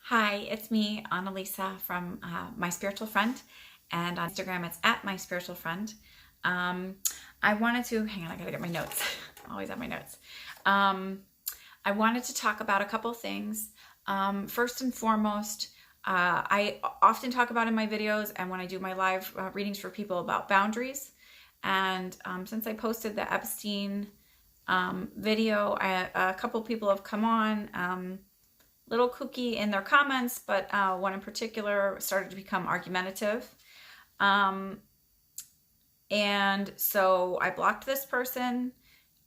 Hi, it's me, Annalisa from My Spiritual Friend, and on Instagram it's at My Spiritual Friend. I wanted to, hang on, I gotta get my notes. Always have my notes. I wanted to talk about a couple things. First and foremost, I often talk about in my videos and when I do my live readings for people about boundaries. And since I posted the Epstein video, a couple people have come on. Little kooky in their comments, but one in particular started to become argumentative. And so I blocked this person.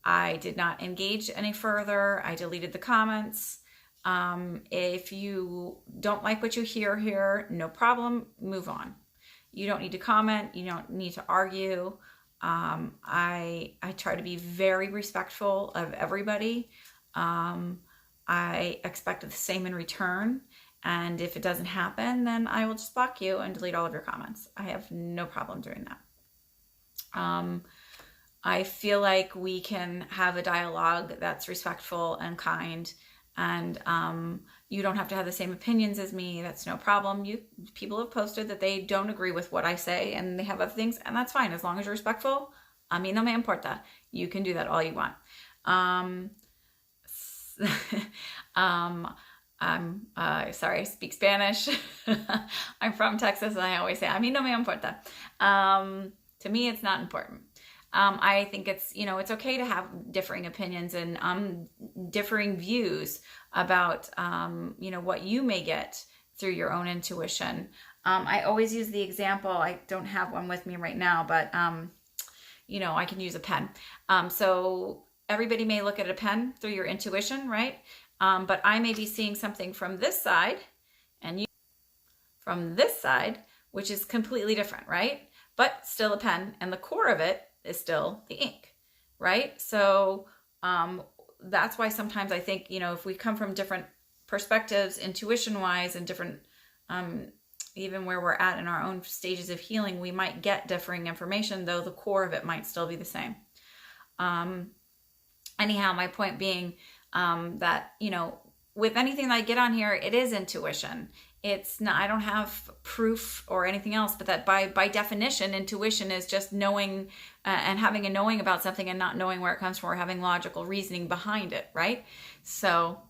I did not engage any further. I deleted the comments. If you don't like what you hear here, no problem, move on. You don't need to comment. You don't need to argue. I try to be very respectful of everybody. I expect the same in return. And if it doesn't happen, then I will just block you and delete all of your comments. I have no problem doing that. I feel like we can have a dialogue that's respectful and kind, and you don't have to have the same opinions as me. That's no problem. People have posted that they don't agree with what I say and they have other things, and that's fine as long as you're respectful. A mí no me importa. You can do that all you want. I'm sorry, I speak Spanish. I'm from Texas and I always say, a mí no me importa. To me, it's not important. I think it's, it's okay to have differing opinions and differing views about, what you may get through your own intuition. I always use the example, I don't have one with me right now, but, I can use a pen. So everybody may look at a pen through your intuition, right? But I may be seeing something from this side and you from this side, which is completely different, right? But still a pen, and the core of it is still the ink, right? So that's why sometimes I think, if we come from different perspectives, intuition-wise, and different, even where we're at in our own stages of healing, we might get differing information, though the core of it might still be the same. Anyhow, my point being that, with anything that I get on here, it is intuition. It's not, I don't have proof or anything else, but that by definition, intuition is just knowing and having a knowing about something and not knowing where it comes from or having logical reasoning behind it, right? So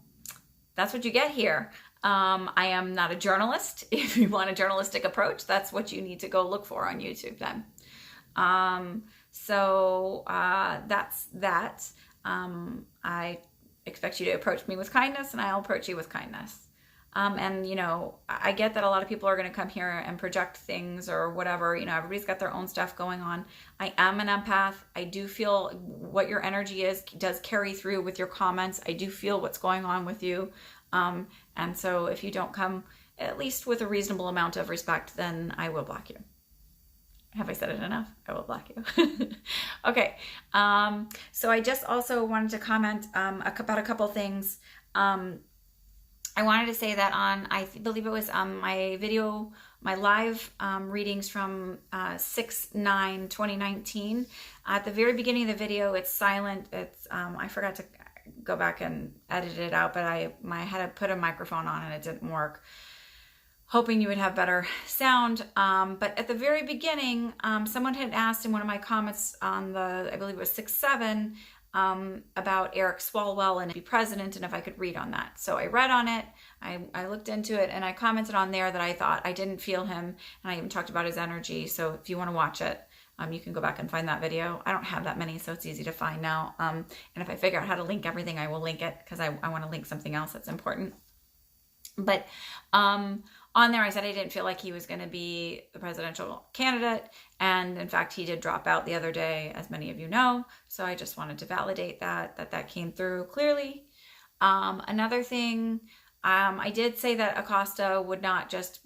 that's what you get here. I am not a journalist. If you want a journalistic approach, that's what you need to go look for on YouTube then. That's that. I expect you to approach me with kindness, and I'll approach you with kindness. I get that a lot of people are going to come here and project things or whatever. Everybody's got their own stuff going on. I am an empath. I do feel what your energy does carry through with your comments. I do feel what's going on with you. And so if you don't come at least with a reasonable amount of respect, then I will block you. Have I said it enough? I will block you. Okay. So I just also wanted to comment about a couple things. I wanted to say that I believe it was my video, my live readings from 6/9/2019. At the very beginning of the video, it's silent. It's I forgot to go back and edit it out, but I had to put a microphone on and it didn't work. Hoping you would have better sound. But at the very beginning, someone had asked in one of my comments on I believe it was 6/7, about Eric Swalwell and be president and if I could read on that. So I read on it, I looked into it, and I commented on there that I thought I didn't feel him, and I even talked about his energy. So if you want to watch it, you can go back and find that video. I don't have that many, so it's easy to find now. And if I figure out how to link everything, I will link it because I want to link something else that's important. But on there, I said I didn't feel like he was going to be the presidential candidate. And in fact, he did drop out the other day, as many of you know. So I just wanted to validate that came through clearly. Another thing, I did say that Acosta would not just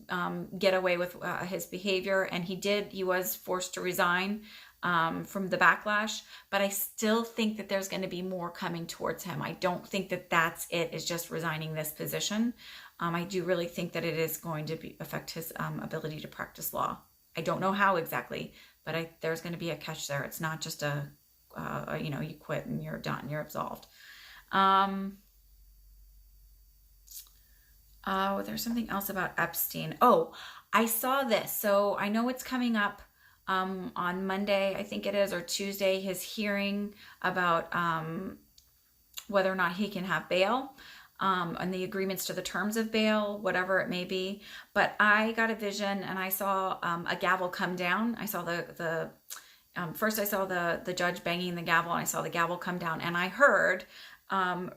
get away with his behavior. And he was forced to resign from the backlash. But I still think that there's going to be more coming towards him. I don't think that that's it, is just resigning this position. I do really think that it is going to affect his ability to practice law. I don't know how exactly, but there's going to be a catch there. It's not just you quit and you're done, you're absolved. Oh, there's something else about Epstein. Oh, I saw this. So I know it's coming up on Monday, I think it is, or Tuesday, his hearing about whether or not he can have bail, and the agreements to the terms of bail, whatever it may be. But I got a vision and I saw a gavel come down. I saw first I saw the judge banging the gavel, and I saw the gavel come down, and I heard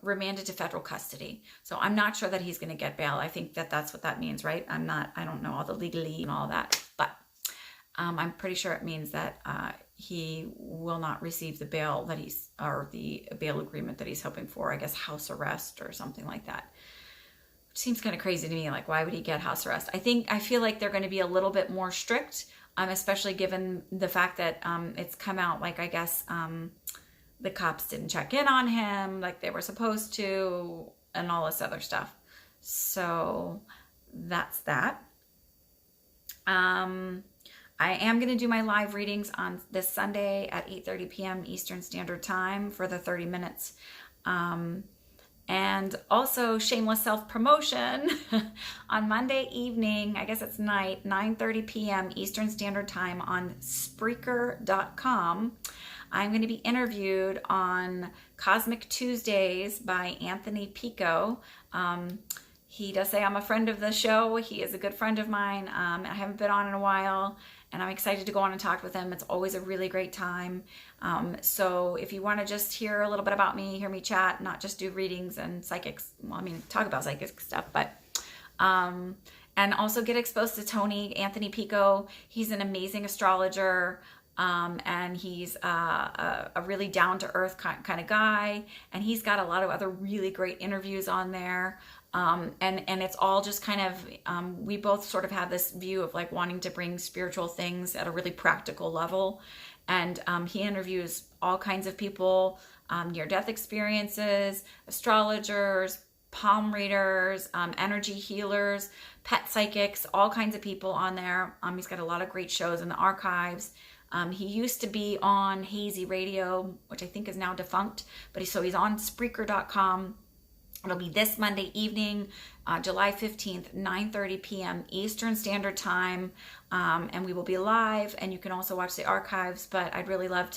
remanded to federal custody. So I'm not sure that he's going to get bail. I think that that's what that means, right? I don't know all the legalese and all that, but I'm pretty sure it means that he will not receive the bail or the bail agreement that he's hoping for. I guess house arrest or something like that. Which seems kind of crazy to me. Like, why would he get house arrest? I feel like they're going to be a little bit more strict, especially given the fact that it's come out, like, I guess the cops didn't check in on him like they were supposed to, and all this other stuff. So that's that. I am going to do my live readings on this Sunday at 8:30 p.m. Eastern Standard Time for the 30 minutes. And also Shameless Self-Promotion on Monday evening, I guess it's night, 9:30 p.m. Eastern Standard Time on Spreaker.com. I'm going to be interviewed on Cosmic Tuesdays by Anthony Picco. He does say I'm a friend of the show. He is a good friend of mine. I haven't been on in a while, and I'm excited to go on and talk with him. It's always a really great time. So if you want to just hear a little bit about me, hear me chat, not just do readings and psychics, talk about psychic stuff, but and also get exposed to Anthony Picco. He's an amazing astrologer. And he's a really down-to-earth kind of guy, and he's got a lot of other really great interviews on there. And it's all just kind of, we both sort of have this view of like wanting to bring spiritual things at a really practical level. And he interviews all kinds of people, near-death experiences, astrologers, palm readers, energy healers, pet psychics, all kinds of people on there. He's got a lot of great shows in the archives. He used to be on Hazy Radio, which I think is now defunct, but he's on Spreaker.com. It'll be this Monday evening, July 15th, 9:30 p.m. Eastern Standard Time, and we will be live, and you can also watch the archives, but I'd really love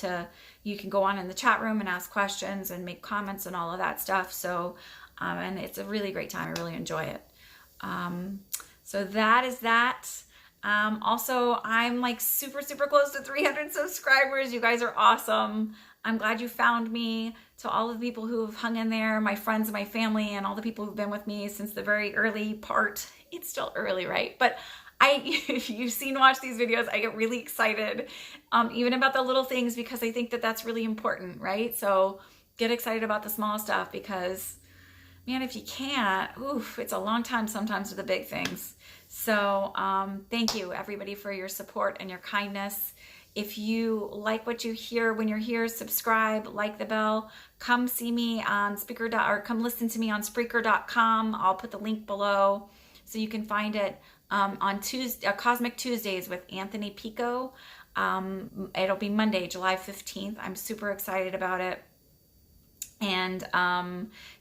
you can go on in the chat room and ask questions and make comments and all of that stuff. So, and it's a really great time. I really enjoy it. So that is that. Also, I'm like super close to 300 subscribers. You guys are awesome. I'm glad you found me. To all of the people who have hung in there, my friends and my family, and all the people who've been with me since the very early part. It's still early, right? But if you've watched these videos, I get really excited, even about the little things, because I think that that's really important, right? So get excited about the small stuff, because man, if you can't, it's a long time sometimes with the big things. So thank you everybody for your support and your kindness. If you like what you hear when you're here, subscribe, like the bell, come see me on or come listen to me on Spreaker.com. I'll put the link below so you can find it on Tuesday, Cosmic Tuesdays with Anthony Picco. It'll be Monday, July 15th. I'm super excited about it. And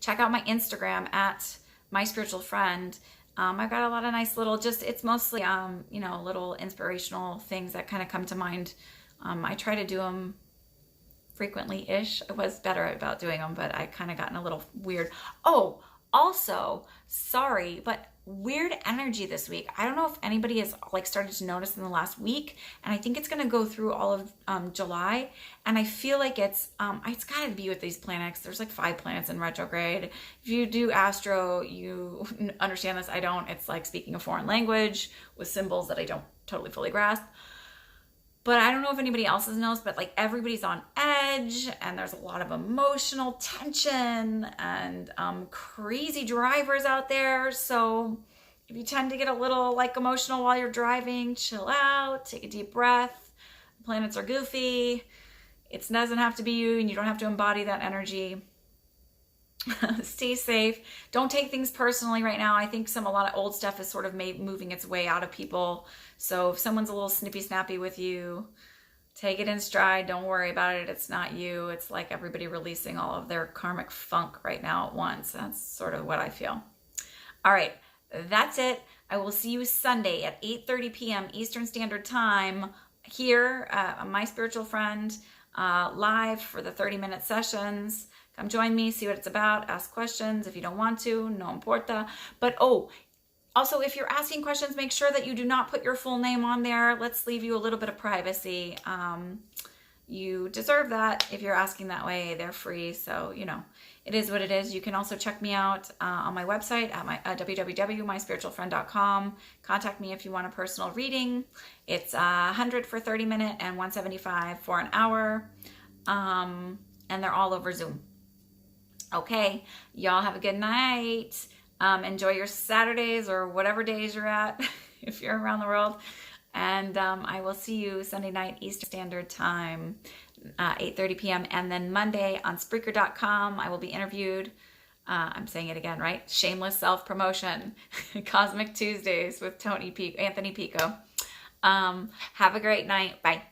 check out my Instagram at My Spiritual Friend. I've got a lot of nice little, it's mostly, little inspirational things that kind of come to mind. I try to do them frequently-ish. I was better about doing them, but I kind of gotten a little weird. Oh, also, sorry, but weird energy this week. I don't know if anybody has started to notice in the last week, and I think it's going to go through all of July, and I feel like it's got to be with these planets. There's 5 planets in retrograde. If you do astro, you understand this. I don't. It's like speaking a foreign language with symbols that I don't totally fully grasp. But I don't know if anybody else knows, but everybody's on edge, and there's a lot of emotional tension and crazy drivers out there. So if you tend to get a little emotional while you're driving, chill out, take a deep breath. The planets are goofy. It doesn't have to be you, and you don't have to embody that energy. Stay safe. Don't take things personally right now. I think a lot of old stuff is sort of moving its way out of people. So if someone's a little snippy snappy with you, take it in stride. Don't worry about it. It's not you. It's like everybody releasing all of their karmic funk right now at once. That's sort of what I feel. All right. that's it. I will see you Sunday at 8:30 p.m. Eastern Standard Time here, My Spiritual Friend, live for the 30-minute sessions. Come join me, see what it's about, ask questions. If you don't want to, no importa. But also, if you're asking questions, make sure that you do not put your full name on there. Let's leave you a little bit of privacy. You deserve that. If you're asking that way, they're free. So, it is what it is. You can also check me out on my website at www.myspiritualfriend.com. Contact me if you want a personal reading. It's $100 for 30 minutes and $175 for an hour. And they're all over Zoom. Okay, y'all have a good night. Enjoy your Saturdays or whatever days you're at if you're around the world. And I will see you Sunday night Eastern Standard Time, 8:30 p.m. And then Monday on Spreaker.com, I will be interviewed. I'm saying it again, right? Shameless Self-Promotion, Cosmic Tuesdays with Anthony Picco. Have a great night. Bye.